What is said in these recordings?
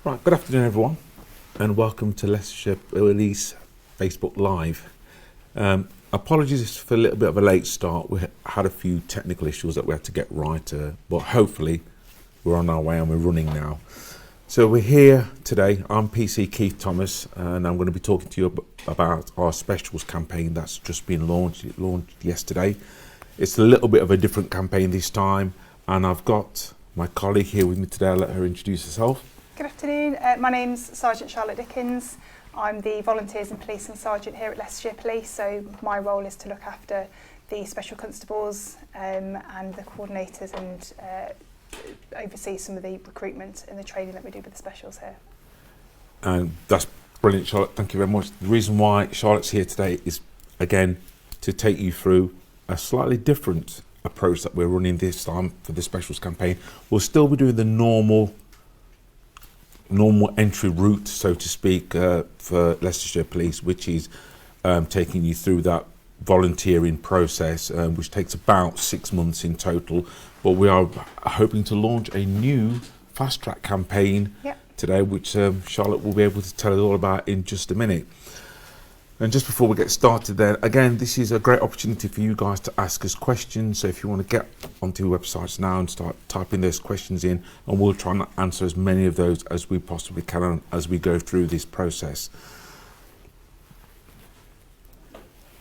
Right, good afternoon everyone and welcome to Leicestershire Police Facebook Live. Apologies for a little bit of a late start. We had a few technical issues that we had to get right, but hopefully we're on our way and we're running now. So we're here today. I'm PC Keith Thomas and I'm going to be talking to you about our specials campaign that's just been launched. It launched yesterday. It's a little bit of a different campaign this time and I've got my colleague here with me today. I'll let her introduce herself. Good afternoon, my name's Sergeant Charlotte Dickens. I'm the Volunteers and Policing Sergeant here at Leicestershire Police, so my role is to look after the Special Constables and the coordinators and oversee some of the recruitment and the training that we do with the specials here. That's brilliant, Charlotte, thank you very much. The reason why Charlotte's here today is, again, to take you through a slightly different approach that we're running this time for the specials campaign. We'll still be doing the normal entry route, so to speak, for Leicestershire Police, which is taking you through that volunteering process, which takes about 6 months in total. But we are hoping to launch a new fast track campaign today, which Charlotte will be able to tell us all about in just a minute. And just before we get started there, again, this is a great opportunity for you guys to ask us questions. So if you want to get onto websites now and start typing those questions in, and we'll try and answer as many of those as we possibly can as we go through this process.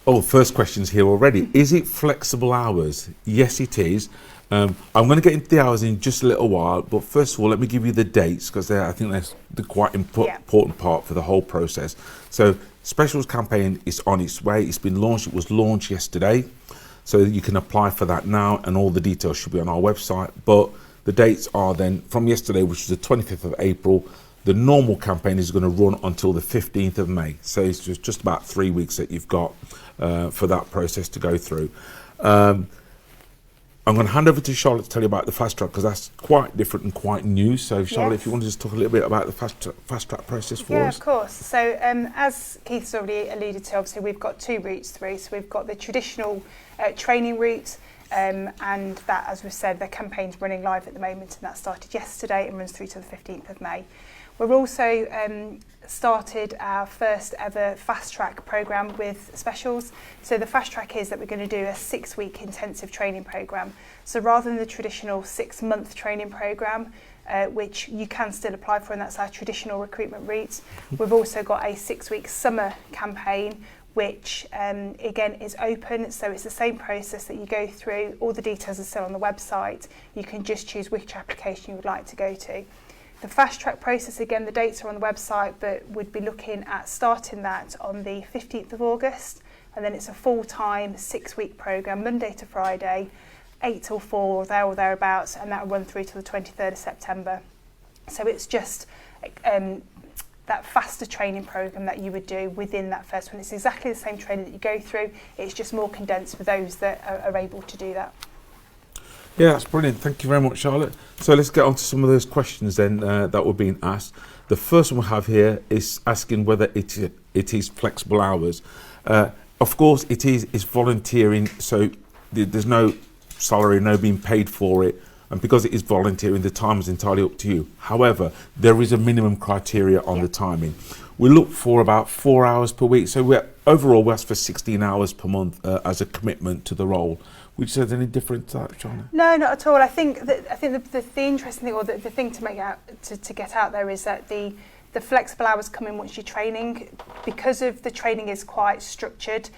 Oh, first question's here already. Is it flexible hours? Yes, it is. I'm going to get into the hours in just a little while, but first of all, let me give you the dates, because I think that's the quite important part for the whole process. So, specials campaign is on its way. It's been launched. It was launched yesterday, so you can apply for that now, and all the details should be on our website. But the dates are then from yesterday, which is the 25th of April. The normal campaign is going to run until the 15th of May. So it's just about 3 weeks that you've got for that process to go through. I'm going to hand over to Charlotte to tell you about the fast track, because that's quite different and quite new. So Charlotte, if you want to just talk a little bit about the fast track process for us. Yeah, of course. So as Keith's already alluded to, obviously we've got two routes through. So we've got the traditional training route, and that, as we've said, the campaign's running live at the moment, and that started yesterday and runs through to the 15th of May. We've also started our first ever fast track programme with specials. So the fast track is that we're going to do a 6-week intensive training programme. So rather than the traditional 6-month training programme, which you can still apply for, and that's our traditional recruitment route, we've also got a 6-week summer campaign, which again is open. So it's the same process that you go through. All the details are still on the website. You can just choose which application you would like to go to. The fast track process, again, the dates are on the website, but we'd be looking at starting that on the 15th of August, and then it's a full-time 6-week programme, Monday to Friday, 8 till 4 or there or thereabouts, and that will run through to the 23rd of September. So it's just that faster training programme that you would do within that first one. It's exactly the same training that you go through, it's just more condensed for those that are able to do that. Yeah, that's brilliant. Thank you very much, Charlotte. So let's get on to some of those questions then that were being asked. The first one we have here is asking whether it is flexible hours. Of course, it is. It's volunteering, so there's no salary, no being paid for it. And because it is volunteering, the time is entirely up to you. However, there is a minimum criteria on the timing. We look for about 4 hours per week. So overall, we ask for 16 hours per month as a commitment to the role. Would you say there's any difference to that, Charlotte? No, not at all. I think the interesting thing, or the thing to make out to get out there, is that the flexible hours come in once you're training. Because of the training is quite structured,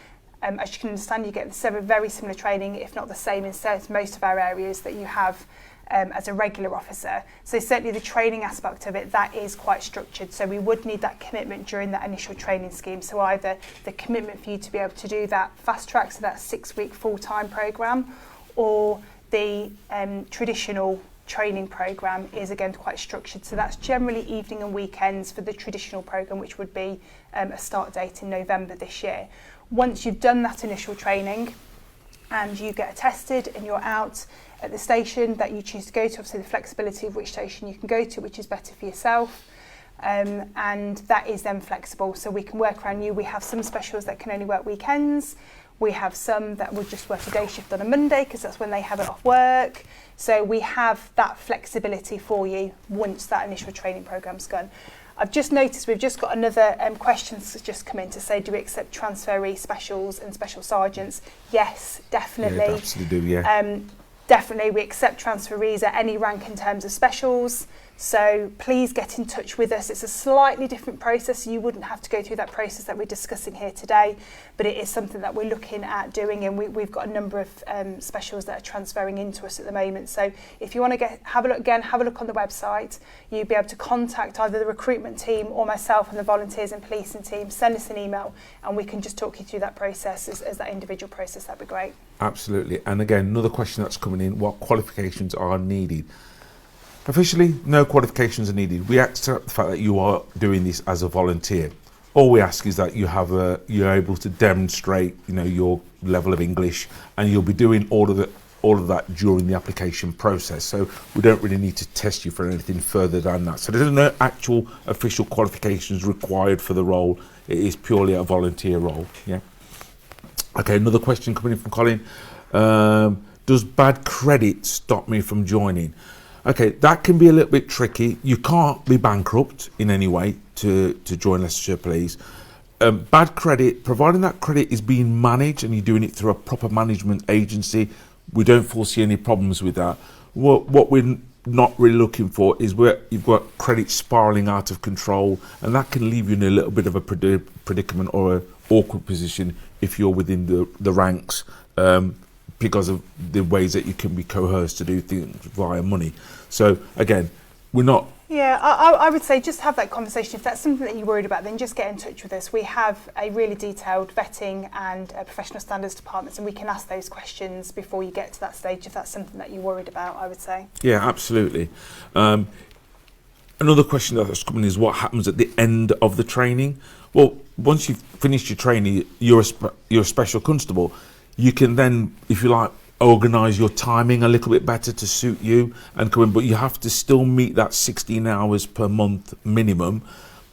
as you can understand, you get very similar training, if not the same, in most of our areas that you have as a regular officer. So certainly the training aspect of it, that is quite structured. So we would need that commitment during that initial training scheme. So either the commitment for you to be able to do that fast track, so that 6-week full-time programme, or the traditional training programme is again quite structured. So that's generally evening and weekends for the traditional programme, which would be a start date in November this year. Once you've done that initial training and you get attested and you're out at the station that you choose to go to, obviously the flexibility of which station you can go to, which is better for yourself, and that is then flexible, so we can work around you. We have some specials that can only work weekends, We have some that will just work a day shift on a Monday because that's when they have it off work. So we have that flexibility for you once that initial training programme's gone. I've just noticed we've just got another question that's just come in to say, do we accept transferee specials and special sergeants? Yes, definitely. Yeah, absolutely do, yeah. Definitely, we accept transferees at any rank in terms of specials. So please get in touch with us. It's a slightly different process. You wouldn't have to go through that process that we're discussing here today, but it is something that we're looking at doing, and we've got a number of specials that are transferring into us at the moment. So if you want to have a look on the website. You'll be able to contact either the recruitment team or myself and the volunteers and policing team. Send us an email and we can just talk you through that process as that individual process. That'd be great. Absolutely. And again, another question that's coming in, what qualifications are needed? Officially, no qualifications are needed. We accept the fact that you are doing this as a volunteer. All we ask is that you're able to demonstrate, your level of English, and you'll be doing all of that during the application process. So we don't really need to test you for anything further than that. So there's no actual official qualifications required for the role. It is purely a volunteer role. Yeah. Okay. Another question coming in from Colin. Does bad credit stop me from joining? Okay, that can be a little bit tricky. You can't be bankrupt in any way to join Leicestershire Police. Bad credit, providing that credit is being managed and you're doing it through a proper management agency, we don't foresee any problems with that. What we're not really looking for is where you've got credit spiralling out of control, and that can leave you in a little bit of a predicament or an awkward position if you're within the ranks. Because of the ways that you can be coerced to do things via money. So again, we're not... Yeah, I would say just have that conversation. If that's something that you're worried about, then just get in touch with us. We have a really detailed vetting and professional standards departments, and we can ask those questions before you get to that stage if that's something that you're worried about, I would say. Yeah, absolutely. Another question that's coming is what happens at the end of the training? Well, once you've finished your training, you're a special constable. You can then, if you like, organise your timing a little bit better to suit you and come in, but you have to still meet that 16 hours per month minimum.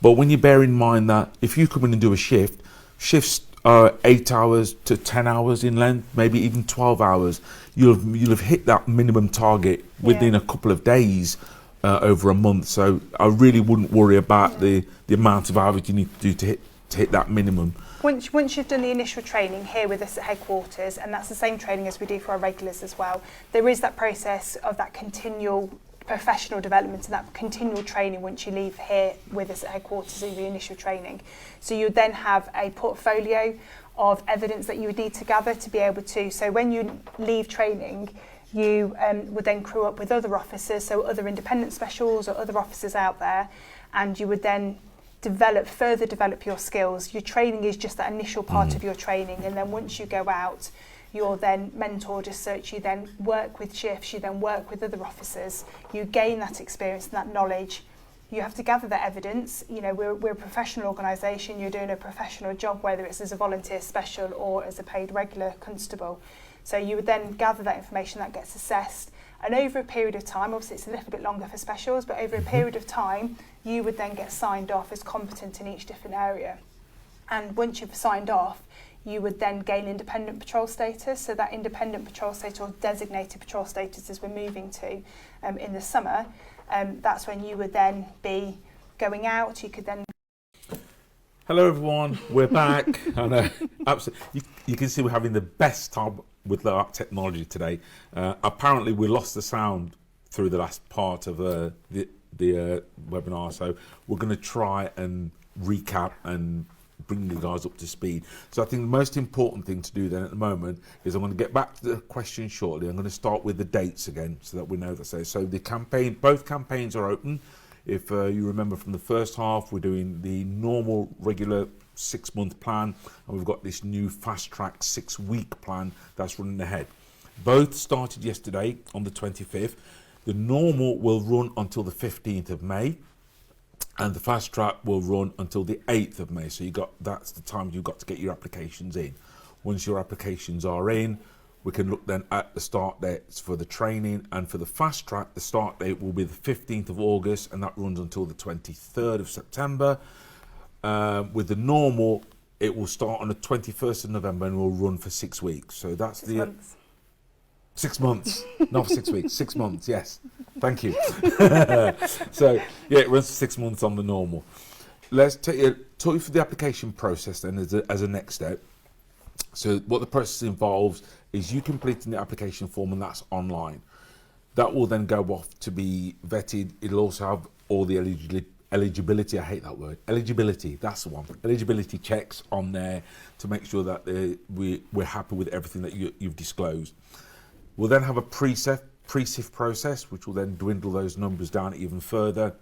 But when you bear in mind that if you come in and do a shift, shifts are 8 hours to 10 hours in length, maybe even 12 hours, you'll have hit that minimum target within a couple of days over a month. So I really wouldn't worry about the amount of hours you need to do to hit that minimum. Once you've done the initial training here with us at headquarters, and that's the same training as we do for our regulars as well, there is that process of that continual professional development and that continual training once you leave here with us at headquarters in the initial training. So you then have a portfolio of evidence that you would need to gather to be able to, so when you leave training, you would then crew up with other officers, so other independent specials or other officers out there, and you would then further develop your skills. Your training is just that initial part of your training, and then once you go out, you're then mentored as such. You then work with shifts, you then work with other officers, you gain that experience and that knowledge. You have to gather that evidence. We're a professional organisation, you're doing a professional job, whether it's as a volunteer special or as a paid regular constable. So you would then gather that information, that gets assessed, and over a period of time, obviously it's a little bit longer for specials, but over a period of time, you would then get signed off as competent in each different area. And once you've signed off, you would then gain independent patrol status. So that independent patrol status, or designated patrol status as we're moving to in the summer, that's when you would then be going out. You could then... Hello everyone, we're back. I know, absolutely. You can see we're having the best time with our technology today. Apparently we lost the sound through the last part of the webinar, so we're going to try and recap and bring you guys up to speed. So I think the most important thing to do then at the moment is I'm going to get back to the question shortly. I'm going to start with the dates again so that we know that. So the campaign, both campaigns are open. If you remember from the first half, we're doing the normal regular 6-month plan, and we've got this new fast track 6-week plan that's running ahead. Both started yesterday on the 25th. The normal will run until the 15th of May, and the fast track will run until the 8th of May. So that's the time you've got to get your applications in. Once your applications are in, we can look then at the start dates for the training, and for the fast track, the start date will be the 15th of August, and that runs until the 23rd of September. With the normal, It will start on the 21st of November and will run for 6 weeks. So that's 6 months. 6 months, not for 6 weeks, 6 months, yes. Thank you. So, yeah, it runs for 6 months on the normal. Let's talk you through the application process then as a next step. So what the process involves is you completing the application form, and that's online. That will then go off to be vetted. It'll also have all the eligibility, I hate that word, eligibility, that's the one, eligibility checks on there to make sure that we're happy with everything that you've disclosed. We'll then have a pre-sift process, which will then dwindle those numbers down even further.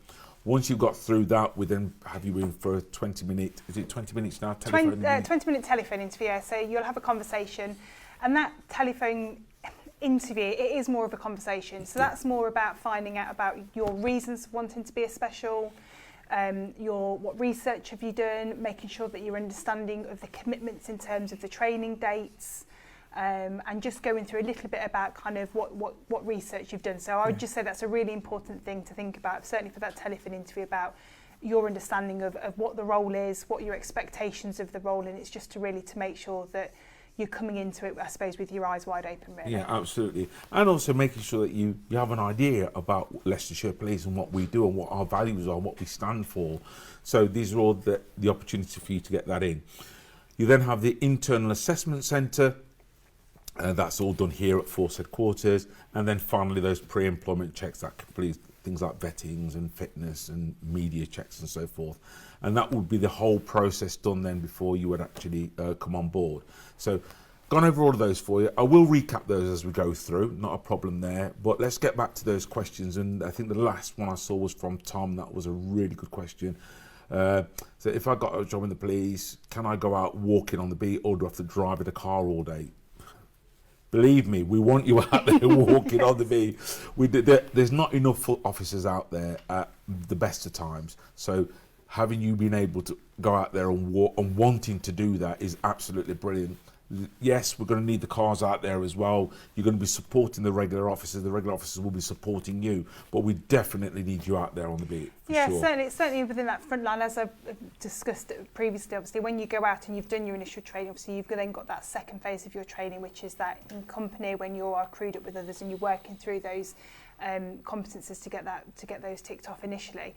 Once you've got through that, we then have you in for a 20-minute, is it 20 minutes now? 20-minute telephone interview, yeah. So you'll have a conversation, and that telephone interview, it is more of a conversation. So that's more about finding out about your reasons for wanting to be a special, what research have you done, making sure that you're understanding of the commitments in terms of the training dates, and just going through a little bit about kind of what research you've done. So I would just say that's a really important thing to think about, certainly for that telephone interview, about your understanding of what the role is, what your expectations of the role, and it's just to make sure that you're coming into it, I suppose, with your eyes wide open, really. Yeah, absolutely. And also making sure that you have an idea about Leicestershire Police and what we do and what our values are, what we stand for. So these are all the opportunity for you to get that in. You then have the internal assessment centre. That's all done here at Force Headquarters. And then finally those pre-employment checks that complete things like vettings and fitness and media checks and so forth. And that would be the whole process done then before you would actually come on board. So gone over all of those for you. I will recap those as we go through, not a problem there. But let's get back to those questions. And I think the last one I saw was from Tom. That was a really good question. So if I got a job in the police, can I go out walking on the beat, or do I have to drive in a car all day? Believe me, we want you out there walking on the beat. There's not enough officers out there at the best of times. So having you been able to go out there and walk and wanting to do that is absolutely brilliant. Yes, we're going to need the cars out there as well. You're going to be supporting the regular officers. The regular officers will be supporting you, but we definitely need you out there on the beat. Yeah, sure. certainly within that front line, as I've discussed previously. Obviously, when you go out and you've done your initial training, obviously you've then got that second phase of your training, which is that in company when you are crewed up with others and you're working through those competences to get those ticked off initially.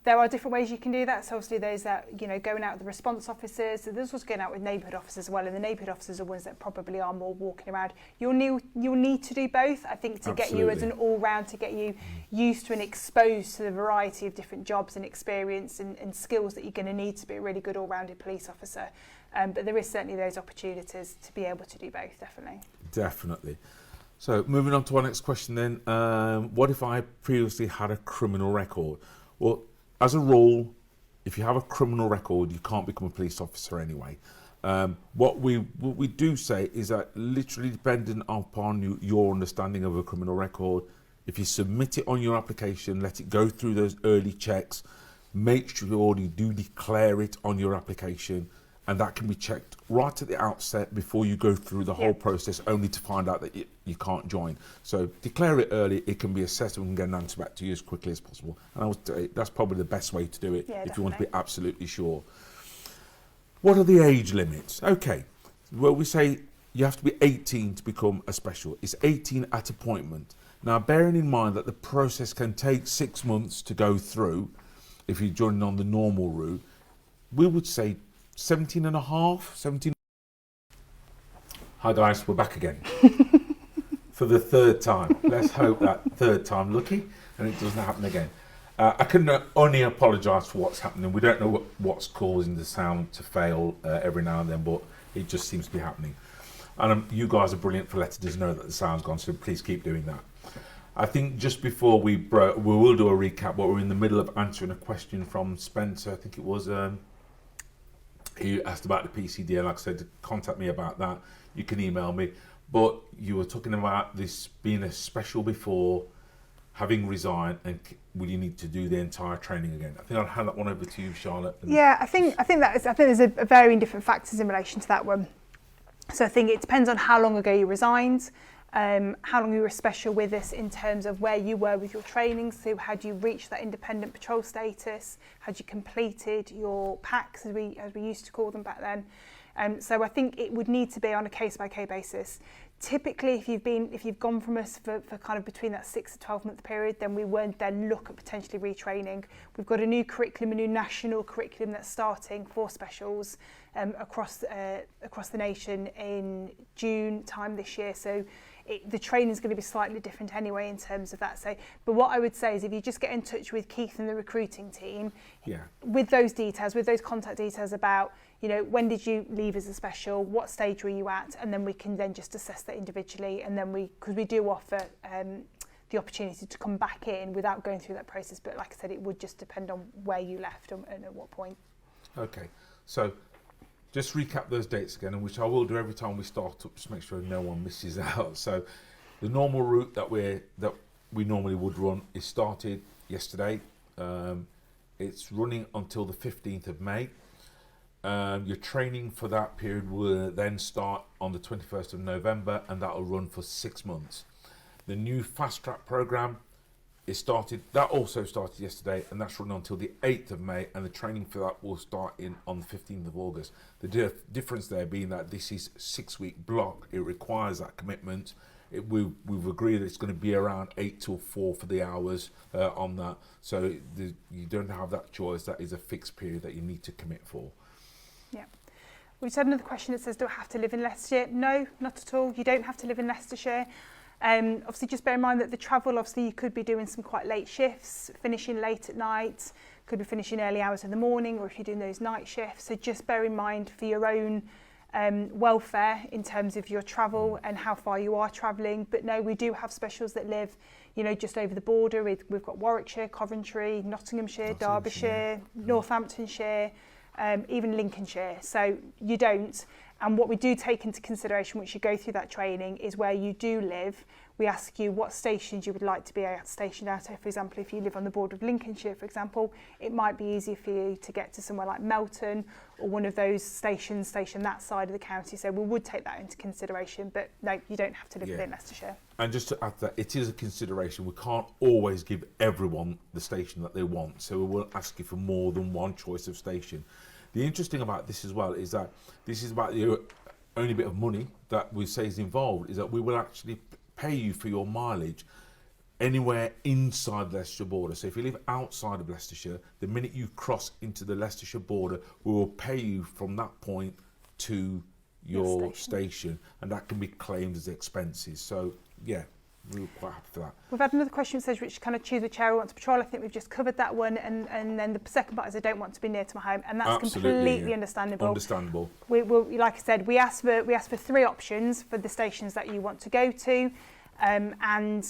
There are different ways you can do that. So obviously those that, going out with the response officers, so there's also going out with neighbourhood officers as well, and the neighbourhood officers are ones that probably are more walking around. You'll need to do both, I think, to get you as an all-round, to get you used to and exposed to the variety of different jobs and experience and skills that you're going to need to be a really good all-rounded police officer. But there is certainly those opportunities to be able to do both, definitely. Definitely. So moving on to our next question then, what if I previously had a criminal record? Well, as a rule, if you have a criminal record, you can't become a police officer anyway. What we do say is that literally depending upon your understanding of a criminal record, if you submit it on your application, let it go through those early checks, make sure you do declare it on your application, and that can be checked right at the outset before you go through the whole process, only to find out that you can't join. So declare it early, it can be assessed and we can get an answer back to you as quickly as possible. And I would say that's probably the best way to do it if you want to be absolutely sure. What are the age limits? Okay, well, we say you have to be 18 to become a special. It's 18 at appointment. Now, bearing in mind that the process can take 6 months to go through, if you're joining on the normal route, we would say 17 and a half, 17. Hi guys, we're back again for the third time. Let's hope that third time lucky and it doesn't happen again. I can only apologise for what's happening. We don't know what's causing the sound to fail every now and then, but it just seems to be happening. And you guys are brilliant for letting us know that the sound's gone, so please keep doing that. I think just before we will do a recap, but we're in the middle of answering a question from Spencer. I think it was. He asked about the PCD, and like I said, contact me about that. You can email me. But you were talking about this being a special before, having resigned, and will you need to do the entire training again? I think I'll hand that one over to you, Charlotte. Yeah, I think there's a varying different factors in relation to that one. So I think it depends on how long ago you resigned. how long you were special with us in terms of where you were with your training. So had you reached that independent patrol status? Had you completed your packs, as we used to call them back then? So I think it would need to be on a case-by-case basis. Typically, if you've gone from us for kind of between that 6 to 12 month period, then we won't then look at potentially retraining. We've got a new curriculum, a new national curriculum that's starting for specials across the nation in June time this year. So the training is going to be slightly different anyway in terms of that. So, but what I would say is if you just get in touch with Keith and the recruiting team, with those details, with those contact details about, you know, when did you leave as a special, what stage were you at, and then we can then just assess that individually. And then because we do offer the opportunity to come back in without going through that process. But like I said, it would just depend on where you left and at what point. Okay, so just recap those dates again, and which I will do every time we start up, just make sure no one misses out. So the normal route that we normally would run is started yesterday. It's running until the 15th of May. Your training for that period will then start on the 21st of November, and that will run for 6 months. The new fast track program is started. That also started yesterday, and that's running until the 8th of May, and the training for that will start on the 15th of August. The difference there being that this is a 6-week block. It requires that commitment. We've agreed that it's going to be around 8 till 4 for the hours on that. So you don't have that choice. That is a fixed period that you need to commit for. Yeah. We've had another question that says, do I have to live in Leicestershire? No, not at all. You don't have to live in Leicestershire. Obviously, just bear in mind that the travel, obviously, you could be doing some quite late shifts, finishing late at night, could be finishing early hours in the morning, or if you're doing those night shifts. So just bear in mind for your own welfare in terms of your travel and how far you are travelling. But no, we do have specials that live, you know, just over the border. We've got Warwickshire, Coventry, Nottinghamshire, Derbyshire, Northamptonshire, even Lincolnshire. So you don't. And what we do take into consideration once you go through that training is where you do live. We ask you what stations you would like to be stationed at. For example, if you live on the border of Lincolnshire, for example, it might be easier for you to get to somewhere like Melton or one of those stations stationed that side of the county. So we would take that into consideration. But no, you don't have to live within Leicestershire. And just to add to that, it is a consideration. We can't always give everyone the station that they want. So we will ask you for more than one choice of station. The interesting about this as well is that this is about the only bit of money that we say is involved, is that we will actually pay you for your mileage anywhere inside the Leicestershire border. So if you live outside of Leicestershire, the minute you cross into the Leicestershire border, we will pay you from that point to your station, and that can be claimed as expenses. So yeah, we were quite happy for that. We've had another question that says, which kind of choose which area I want to patrol. I think we've just covered that one, and then the second part is I don't want to be near to my home, and that's completely understandable. Understandable. Like I said, we asked for 3 options for the stations that you want to go to, and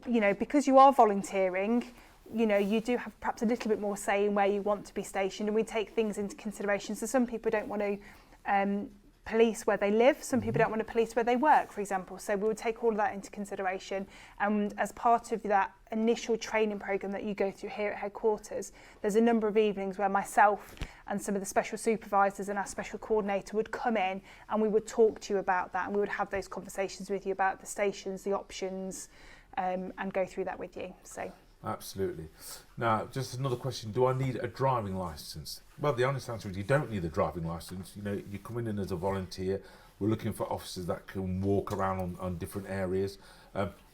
you know, because you are volunteering, you know, you do have perhaps a little bit more say in where you want to be stationed, and we take things into consideration. So some people don't want to police where they live, some people don't want to police where they work, for example. So we would take all of that into consideration, and as part of that initial training programme that you go through here at headquarters, there's a number of evenings where myself and some of the special supervisors and our special coordinator would come in, and we would talk to you about that, and we would have those conversations with you about the stations, the options, and go through that with you. So absolutely. Now, just another question. Do I need a driving licence? Well, the honest answer is you don't need a driving licence. You know, you're coming in as a volunteer. We're looking for officers that can walk around on different areas.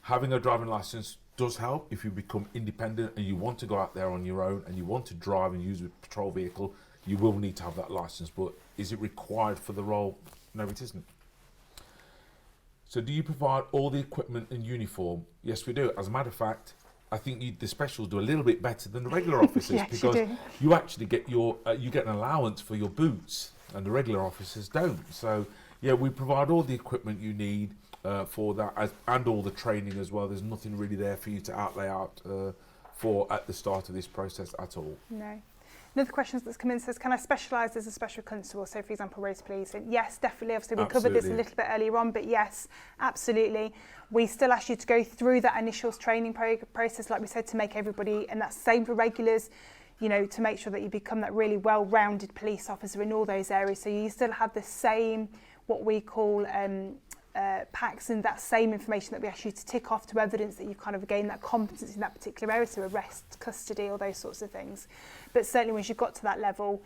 Having a driving licence does help if you become independent and you want to go out there on your own and you want to drive and use a patrol vehicle. You will need to have that licence, but is it required for the role? No, it isn't. So do you provide all the equipment and uniform? Yes, we do. As a matter of fact, I think the specials do a little bit better than the regular officers yes, because you actually get you get an allowance for your boots, and the regular officers don't. So yeah, we provide all the equipment you need for that, and all the training as well. There's nothing really there for you to outlay out for at the start of this process at all. No. Another question that's come in says, can I specialise as a special constable? So, for example, road police. And yes, definitely. Obviously, we covered this a little bit earlier on, but yes, absolutely. We still ask you to go through that initial training process, like we said, to make everybody, and that's the same for regulars, you know, to make sure that you become that really well-rounded police officer in all those areas. So you still have the same, what we call packs and that same information that we ask you to tick off to evidence that you've kind of gained that competence in that particular area, so arrest, custody, all those sorts of things. But certainly once you've got to that level,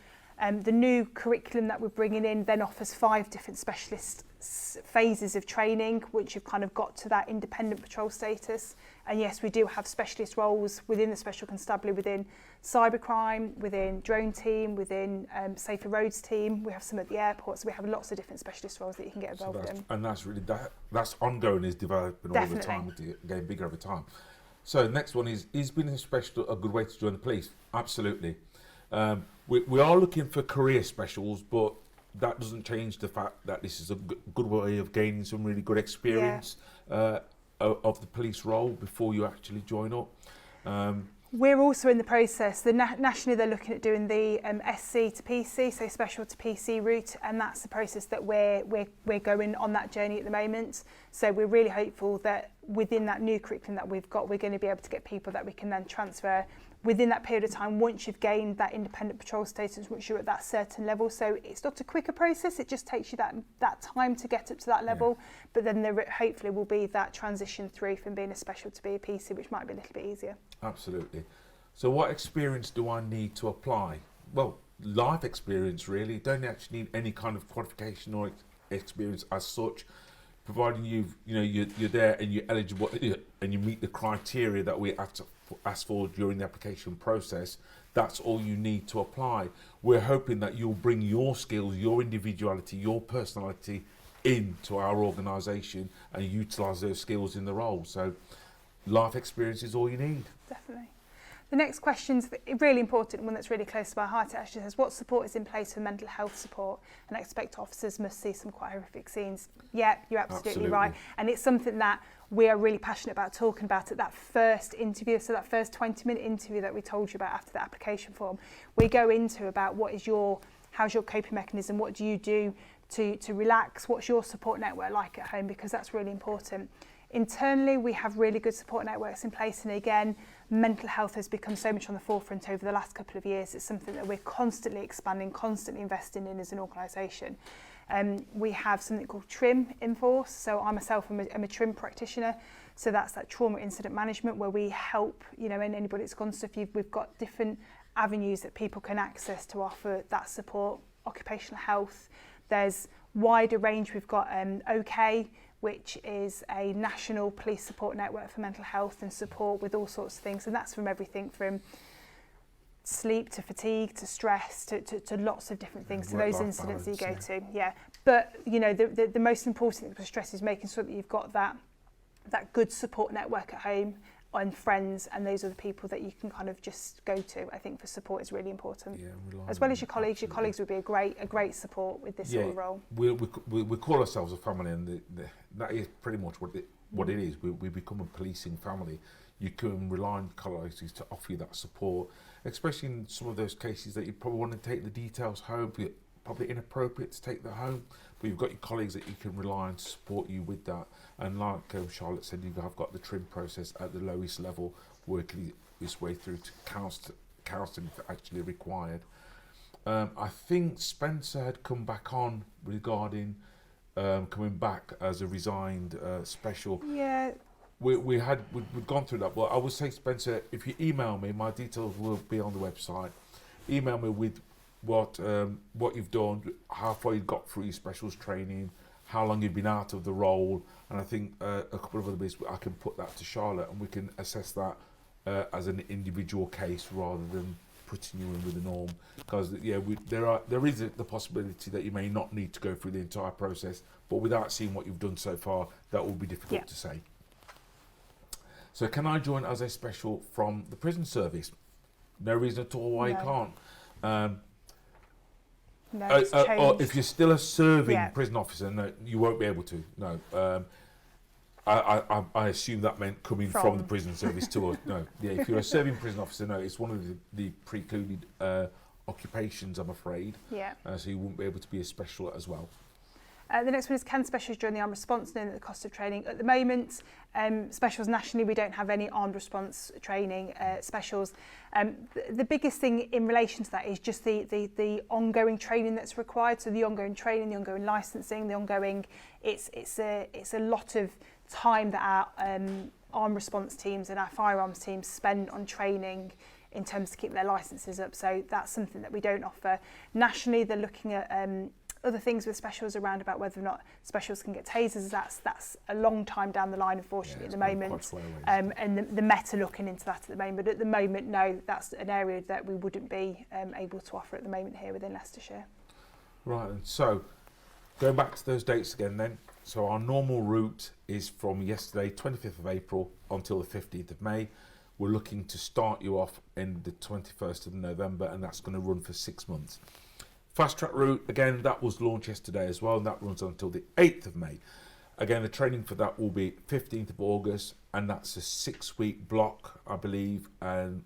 the new curriculum that we're bringing in then offers 5 different specialist phases of training once you've kind of got to that independent patrol status. And yes, we do have specialist roles within the Special Constabulary, within cybercrime, within drone team, within safer roads team. We have some at the airport, so we have lots of different specialist roles that you can get involved in. And that's really, that's ongoing, is developing all the time, getting bigger over time. So next one is being a special a good way to join the police? Absolutely. We are looking for career specials, but that doesn't change the fact that this is a good way of gaining some really good experience of the police role before you actually join up. We're also in the process. Nationally, they're looking at doing the SC to PC, so special to PC route, and that's the process that we're going on that journey at the moment. So we're really hopeful that within that new curriculum that we've got, we're going to be able to get people that we can then transfer within that period of time once you've gained that independent patrol status, once you're at that certain level. So it's not a quicker process, it just takes you that time to get up to that level, but then there hopefully will be that transition through from being a special to be a PC, which might be a little bit easier. Absolutely. So what experience do I need to apply? Well, life experience really. You don't actually need any kind of qualification or experience as such, providing you're there and you're eligible and you meet the criteria that we have to ask for during the application process. That's all you need to apply. We're hoping that you'll bring your skills, your individuality, your personality into our organisation and utilise those skills in the role. So life experience is all you need. Definitely. The next question's a really important one that's really close to my heart. It actually says, what support is in place for mental health support? And I expect officers must see some quite horrific scenes. Yeah, you're absolutely right. And it's something that we are really passionate about talking about at that first interview. So that first 20-minute interview that we told you about after the application form, we go into about how's your coping mechanism? What do you do to relax? What's your support network like at home? Because that's really important. Internally, we have really good support networks in place, and again, mental health has become so much on the forefront over the last couple of years. It's something that we're constantly expanding, constantly investing in as an organisation. We have something called TRIM in force. So I myself am a TRIM practitioner. So that's that trauma incident management, where we help, and anybody that's gone stuff, we've got different avenues that people can access to offer that support. Occupational health, there's wider range. We've got OK, which is a national police support network for mental health and support with all sorts of things. And that's from everything from sleep to fatigue to stress to lots of different things, to those incidents that you go to. Yeah. But, the most important thing for stress is making sure that you've got that good support network at home and friends, and those are the people that you can kind of just go to. I think for support is really important. Yeah, as well as your colleagues. Absolutely. Your colleagues would be a great support with this sort of role. We call ourselves a family, and that is pretty much what it is. We become a policing family. You can rely on colleagues to offer you that support, especially in some of those cases that you probably want to take the details home. Probably inappropriate to take that home, but you've got your colleagues that you can rely on to support you with that. And like Charlotte said, you have got the TRIM process at the lowest level, working its way through to counselling if actually required. I think Spencer had come back on regarding coming back as a resigned special. Yeah. We'd gone through that, but I would say, Spencer, if you email me, my details will be on the website. Email me with what you've done, how far you got through your specials training, how long you've been out of the role, and I think a couple of other bits. I can put that to Charlotte, and we can assess that as an individual case rather than putting you in with the norm. Because there is the possibility that you may not need to go through the entire process, but without seeing what you've done so far, that will be difficult to say. So, can I join as a special from the prison service? No reason at all why you can't. No, or if you're still a serving prison officer, no, you won't be able to. No, I assume that meant coming from the prison service to us. No, if you're a serving prison officer, no, it's one of the precluded occupations, I'm afraid. Yeah. So you won't be able to be a special as well. The next one is, can specials join the armed response, knowing that the cost of training? At the moment, specials nationally, we don't have any armed response training specials. The biggest thing in relation to that is just the ongoing training that's required. So the ongoing training, the ongoing licensing, the ongoing, it's a lot of time that our armed response teams and our firearms teams spend on training in terms to keep their licences up. So that's something that we don't offer. Nationally, they're looking at other things with specials around about whether or not specials can get tasers. That's a long time down the line, unfortunately, at the moment. And the Met are looking into that at the moment. But at the moment, no, that's an area that we wouldn't be able to offer at the moment here within Leicestershire. Right, and so going back to those dates again then. So our normal route is from yesterday, 25th of April, until the 15th of May. We're looking to start you off in the 21st of November, and that's going to run for 6 months. Fast track route, again, that was launched yesterday as well, and that runs until the 8th of May. Again, the training for that will be 15th of August, and that's a 6-week block, I believe, and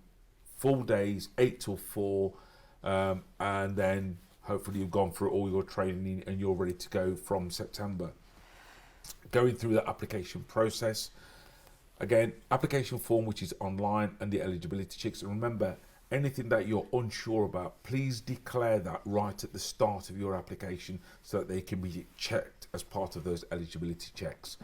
full days, 8 till 4, and then hopefully you've gone through all your training and you're ready to go from September. Going through the application process, again, application form which is online and the eligibility checks. And remember, anything that you're unsure about, please declare that right at the start of your application so that they can be checked as part of those eligibility checks.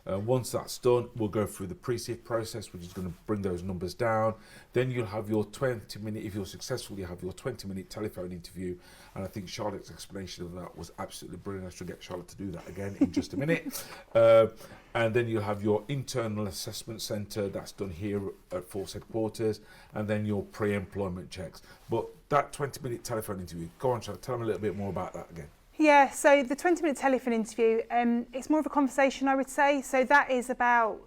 Once that's done, we'll go through the pre-sift process, which is going to bring those numbers down. Then you'll have your 20-minute, if you're successful, you have your 20-minute telephone interview. And I think Charlotte's explanation of that was absolutely brilliant. I should get Charlotte to do that again in just a minute. And then you'll have your internal assessment centre, that's done here at Force Headquarters, and then your pre-employment checks. But that 20-minute telephone interview, go on, Charlotte, tell them a little bit more about that again. Yeah, so the 20-minute telephone interview, it's more of a conversation, I would say. So that is about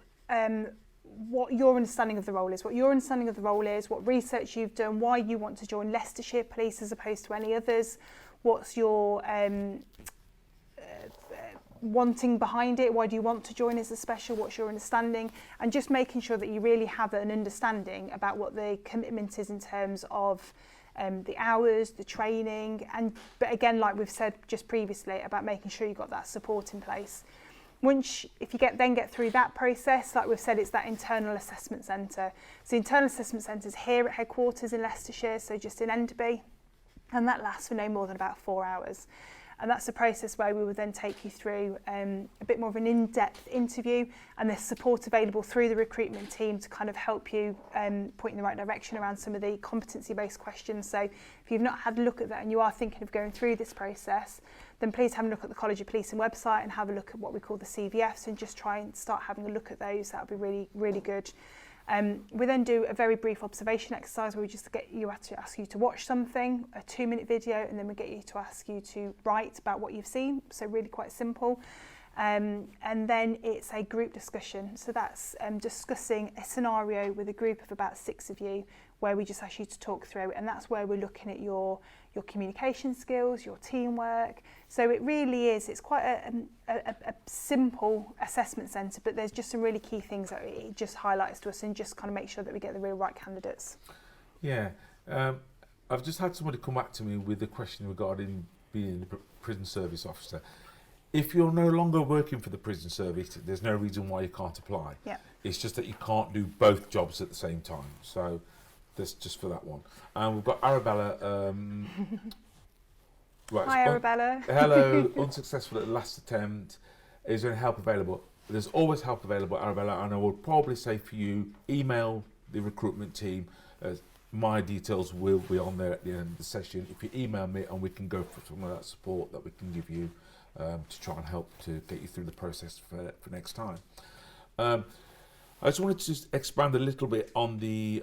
what your understanding of the role is, what research you've done, why you want to join Leicestershire Police as opposed to any others, what's your wanting behind it, why do you want to join as a special, what's your understanding, and just making sure that you really have an understanding about what the commitment is in terms of the hours, the training, but again, like we've said just previously, about making sure you've got that support in place. If you get through that process, like we've said, it's that internal assessment centre. So internal assessment centres here at headquarters in Leicestershire, so just in Enderby, and that lasts for no more than about 4 hours. And that's a process where we will then take you through a bit more of an in-depth interview, and there's support available through the recruitment team to kind of help you point in the right direction around some of the competency-based questions. So if you've not had a look at that and you are thinking of going through this process, then please have a look at the College of Policing website and have a look at what we call the CVFs and just try and start having a look at those. That would be really, really good. We then do a very brief observation exercise where we just ask you to watch something, a 2-minute video, and then we get you to ask you to write about what you've seen. So really quite simple. And then it's a group discussion. So that's discussing a scenario with a group of about 6 of you, where we just ask you to talk through. And that's where we're looking at your communication skills, your teamwork. So it really is, it's quite a simple assessment centre, but there's just some really key things that it just highlights to us and just kind of make sure that we get the real right candidates. Yeah, I've just had somebody come back to me with a question regarding being a prison service officer. If you're no longer working for the prison service, there's no reason why you can't apply. Yeah. It's just that you can't do both jobs at the same time. So that's just for that one. And we've got Arabella. Right, Hi, Arabella. Hello, unsuccessful at the last attempt. Is there any help available? There's always help available, Arabella, and I would probably say for you, email the recruitment team. My details will be on there at the end of the session. If you email me, and we can go for some of that support that we can give you to try and help to get you through the process for next time. I just wanted to just expand a little bit on the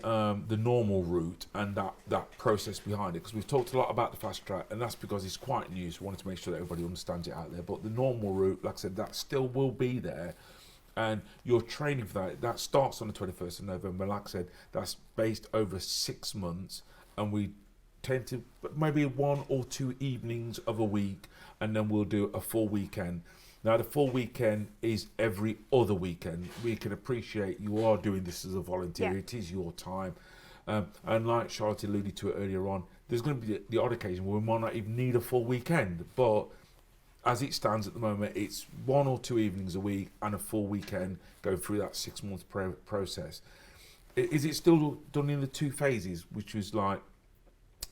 normal route and that process behind it, because we've talked a lot about the fast track, and that's because it's quite new, so we wanted to make sure that everybody understands it out there. But the normal route, like I said, that still will be there, and your training for that starts on the 21st of November. Like I said, that's based over 6 months, and we tend to maybe 1 or 2 evenings of a week, and then we'll do a full weekend. Now, the full weekend is every other weekend. We can appreciate you are doing this as a volunteer. Yeah. It is your time. And like Charlotte alluded to it earlier on, there's going to be the odd occasion where we might not even need a full weekend. But as it stands at the moment, it's 1 or 2 evenings a week and a full weekend going through that 6-month process. Is it still done in the 2 phases, which was like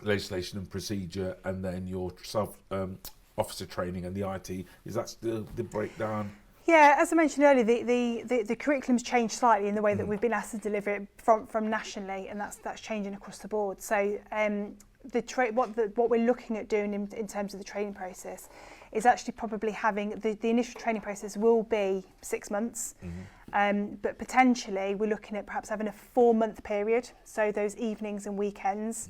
legislation and procedure, and then your officer training and the IT? Is that still the breakdown? Yeah, as I mentioned earlier, the curriculum's changed slightly in the way that we've been asked to deliver it from nationally, and that's changing across the board. So what we're looking at doing in terms of the training process is actually probably having the initial training process will be 6 months, but potentially we're looking at perhaps having a 4-month period, so those evenings and weekends,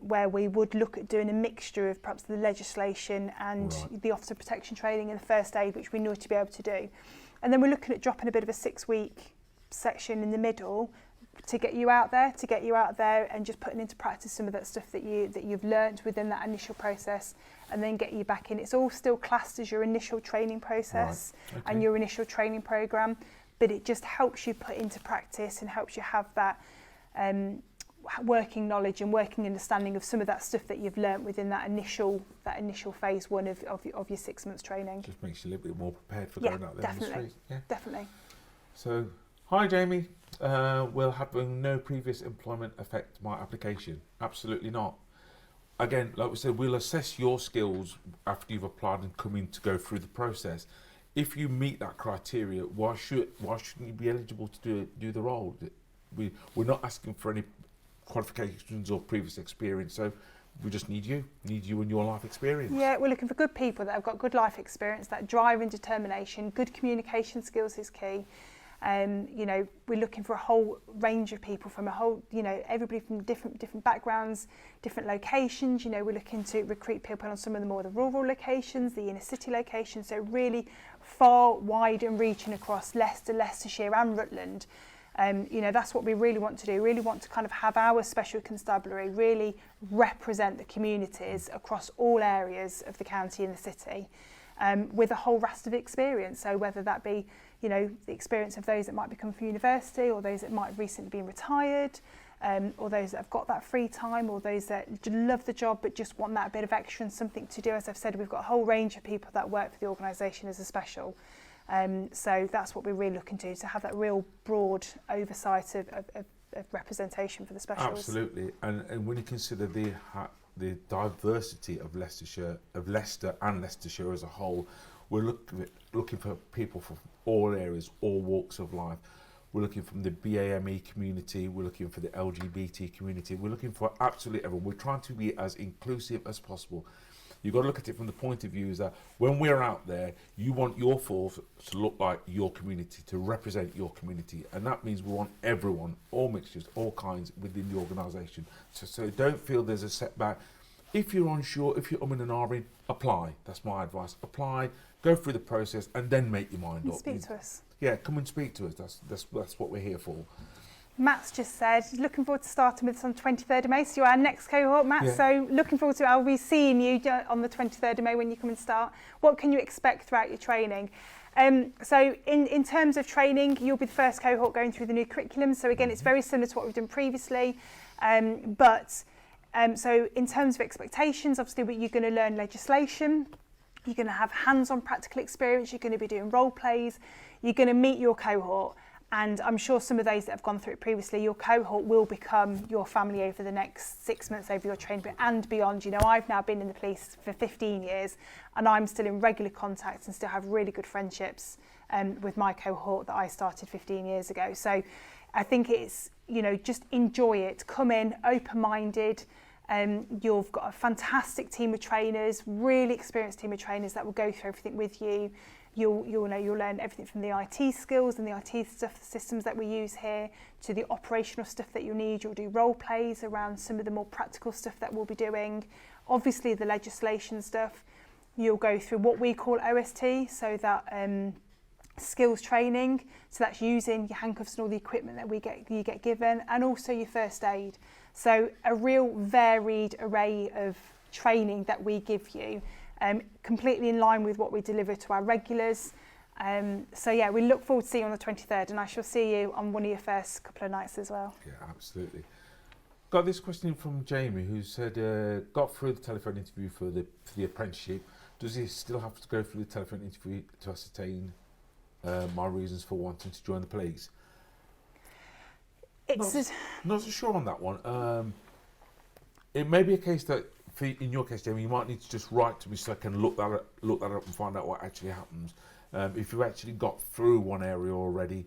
where we would look at doing a mixture of perhaps the legislation and the officer protection training and the first aid, which we know to be able to do. And then we're looking at dropping a bit of a 6-week section in the middle to get you out there and just putting into practice some of that stuff that you've learnt within that initial process, and then get you back in. It's all still classed as your initial training process and your initial training programme, but it just helps you put into practice and helps you have that working knowledge and working understanding of some of that stuff that you've learnt within that initial phase 1 of your 6 months training. Just makes you a little bit more prepared for going out there on the street. Yeah, definitely. So, hi Jamie. Will having no previous employment affect my application? Absolutely not. Again, like we said, we'll assess your skills after you've applied and come in to go through the process. If you meet that criteria, why shouldn't you be eligible to do the role? We're not asking for any qualifications or previous experience, so we just need you and your life experience. Yeah, we're looking for good people that have got good life experience, that drive and determination. Good communication skills is key. We're looking for a whole range of people from everybody from different backgrounds, different locations. We're looking to recruit people on some of the more the rural locations, the inner city locations, so really far, wide and reaching across Leicester, Leicestershire and Rutland. That's what we really want to do. Really want to kind of have our special constabulary really represent the communities across all areas of the county and the city, with a whole raft of experience. So whether that be, the experience of those that might be coming from university, or those that might have recently been retired, or those that have got that free time, or those that love the job but just want that bit of extra and something to do. As I've said, we've got a whole range of people that work for the organisation as a special. So that's what we're really looking to have that real broad oversight of representation for the specials. Absolutely, and when you consider the diversity of Leicestershire, of Leicester and Leicestershire as a whole, we're looking for people from all areas, all walks of life. We're looking from the BAME community, we're looking for the LGBT community, we're looking for absolutely everyone. We're trying to be as inclusive as possible. You've got to look at it from the point of view is that when we're out there, you want your force to look like your community, to represent your community. And that means we want everyone, all mixtures, all kinds within the organisation. So don't feel there's a setback. If you're unsure, if you're umming and ahhing, apply. That's my advice. Apply, go through the process, and then make your mind up. Speak to us. Yeah, come and speak to us. That's what we're here for. Matt's just said he's looking forward to starting with us on 23rd of May. So you're our next cohort, Matt. Yeah. So looking forward to I'll be seeing you on the 23rd of May when you come and start. What can you expect throughout your training? So in terms of training, you'll be the first cohort going through the new curriculum. So again, it's very similar to what we've done previously. So in terms of expectations, obviously you're going to learn legislation. You're going to have hands-on practical experience. You're going to be doing role plays. You're going to meet your cohort. And I'm sure some of those that have gone through it previously, your cohort will become your family over the next 6 months over your training and beyond. I've now been in the police for 15 years and I'm still in regular contact and still have really good friendships with my cohort that I started 15 years ago. So I think it's, just enjoy it. Come in open-minded. You've got a fantastic team of trainers, really experienced team of trainers that will go through everything with you. You'll learn everything from the IT skills and the IT stuff, the systems that we use here, to the operational stuff that you'll need. You'll do role plays around some of the more practical stuff that we'll be doing. Obviously the legislation stuff. You'll go through what we call OST, so that skills training. So that's using your handcuffs and all the equipment that you get given, and also your first aid. So a real varied array of training that we give you. Completely in line with what we deliver to our regulars. We look forward to seeing you on the 23rd, and I shall see you on one of your first couple of nights as well. Yeah, absolutely. Got this question from Jamie, who said, got through the telephone interview for the apprenticeship, Does he still have to go through the telephone interview to ascertain my reasons for wanting to join the police? Not so sure on that one. It may be a case that, in your case, Jamie, you might need to just write to me so I can look that up and find out what actually happens. If you've actually got through one area already,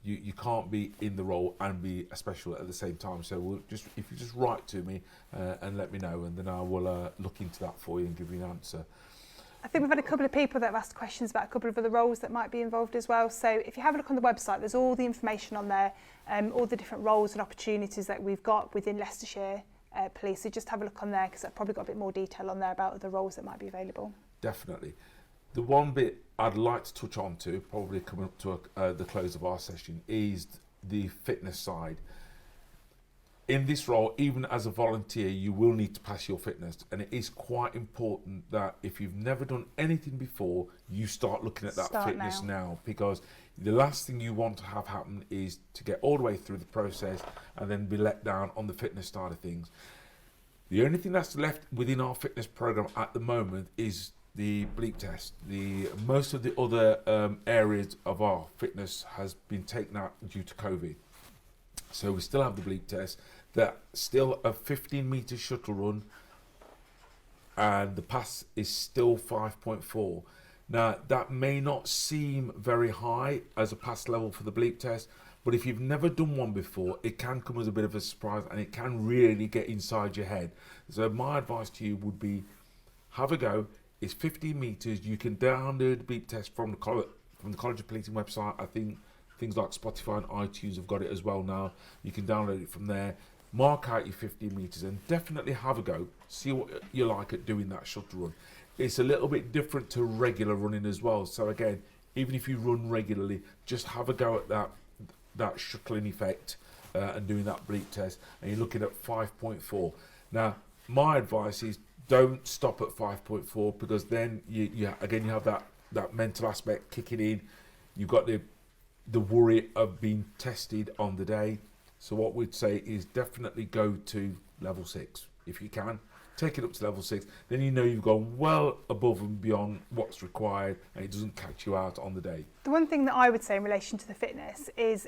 you can't be in the role and be a special at the same time. So if you just write to me and let me know, and then I will look into that for you and give you an answer. I think we've had a couple of people that have asked questions about a couple of other roles that might be involved as well. So if you have a look on the website, there's all the information on there, all the different roles and opportunities that we've got within Leicestershire Police. So just have a look on there, because I've probably got a bit more detail on there about other roles that might be available. Definitely. The one bit I'd like to touch on to, probably coming up to the close of our session, is the fitness side. In this role, even as a volunteer, you will need to pass your fitness, and it is quite important that if you've never done anything before, you start looking at that fitness now, because the last thing you want to have happen is to get all the way through the process and then be let down on the fitness side of things. The only thing that's left within our fitness program at the moment is the bleep test. Most of the other areas of our fitness has been taken out due to COVID. So we still have the bleep test. That's still a 15-metre shuttle run, and the pass is still 5.4. Now, that may not seem very high as a pass level for the bleep test, but if you've never done one before, it can come as a bit of a surprise, and it can really get inside your head. So my advice to you would be, have a go. It's 15 metres. You can download the bleep test from the College of Policing website. I think things like Spotify and iTunes have got it as well now. You can download it from there. Mark out your 15 metres and definitely have a go. See what you like at doing that shuttle run. It's a little bit different to regular running as well. So again, even if you run regularly, just have a go at that shuttling effect and doing that bleep test. And you're looking at 5.4. Now, my advice is don't stop at 5.4, because then you have that mental aspect kicking in. You've got the worry of being tested on the day. So what we'd say is definitely go to level 6 if you can. Take it up to level 6. Then you know you've gone well above and beyond what's required, and it doesn't catch you out on the day. The one thing that I would say in relation to the fitness is,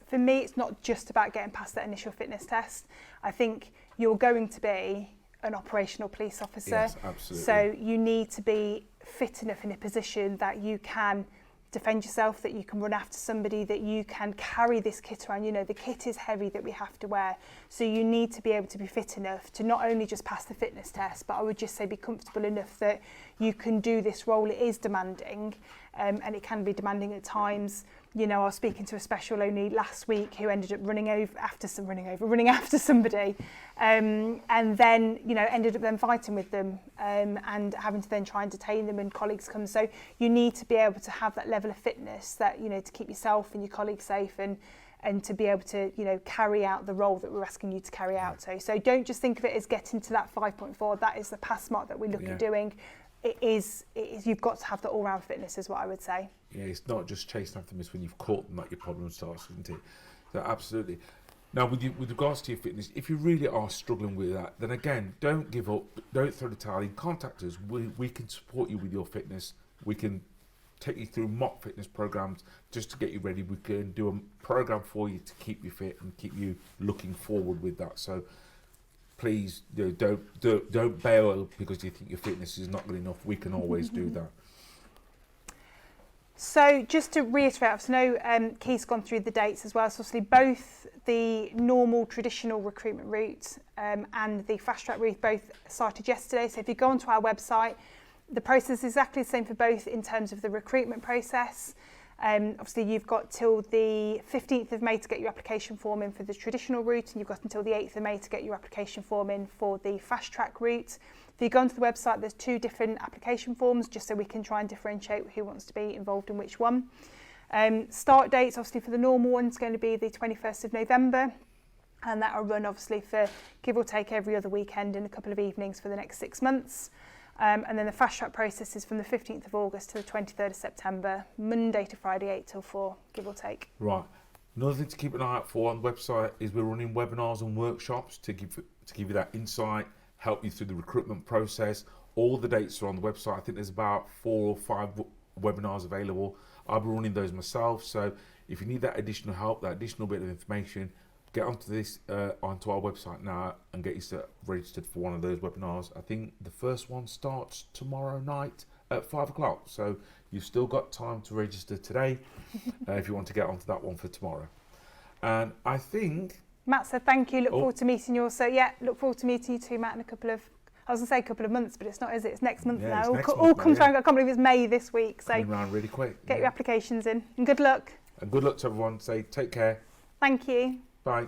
for me, it's not just about getting past that initial fitness test. I think you're going to be an operational police officer. Yes, absolutely. So you need to be fit enough in a position that you can defend yourself, that you can run after somebody, that you can carry this kit around. You know, the kit is heavy that we have to wear. So you need to be able to be fit enough to not only just pass the fitness test, but I would just say be comfortable enough that you can do this role. It is demanding, and it can be demanding at times. You know, I was speaking to a special only last week who ended up running after somebody, and then, you know, ended up then fighting with them, and having to then try and detain them, and colleagues come. So you need to be able to have that level of fitness that, you know, to keep yourself and your colleagues safe, and to be able to, you know, carry out the role that we're asking you to carry out. So don't just think of it as getting to that 5.4. That is the pass mark that we look at doing. It is, you've got to have the all-round fitness, is what I would say. Yeah, it's not just chasing after them. It's when you've caught them that your problem starts, isn't it? So absolutely. Now, with regards to your fitness, if you really are struggling with that, then again, don't give up. Don't throw the towel in. Contact us. We can support you with your fitness. We can take you through mock fitness programs just to get you ready. We can do a program for you to keep you fit and keep you looking forward with that. So please don't bail because you think your fitness is not good enough. We can always do that. So just to reiterate, I know Keith's gone through the dates as well. So obviously both the normal traditional recruitment route and the fast track route both started yesterday. So if you go onto our website, the process is exactly the same for both in terms of the recruitment process. Obviously you've got till the 15th of May to get your application form in for the traditional route, and you've got until the 8th of May to get your application form in for the fast track route. If you go onto the website, there's 2 different application forms just so we can try and differentiate who wants to be involved in which one. Start dates, obviously for the normal one, is going to be the 21st of November, and that will run obviously for give or take every other weekend and a couple of evenings for the next 6 months. And then the fast track process is from the 15th of August to the 23rd of September, Monday to Friday, 8 till 4, give or take. Right. Another thing to keep an eye out for on the website is we're running webinars and workshops to give you that insight, help you through the recruitment process, All the dates are on the website. I think there's about 4 or 5 webinars available. I'll be running those myself. So if you need that additional help, that additional bit of information, get onto onto our website now and get yourself registered for one of those webinars. I think the first one starts tomorrow night at 5 o'clock. So you've still got time to register today if you want to get onto that one for tomorrow. And I think Matt said thank you. Look forward to meeting you also. Yeah, look forward to meeting you too, Matt, in a couple of, I was going to say a couple of months, but it's not, is it? It's next month now. All comes around. I can't believe it's May this week. So coming around really quick. Get your applications in. And good luck. And good luck to everyone. Say take care. Thank you. Bye.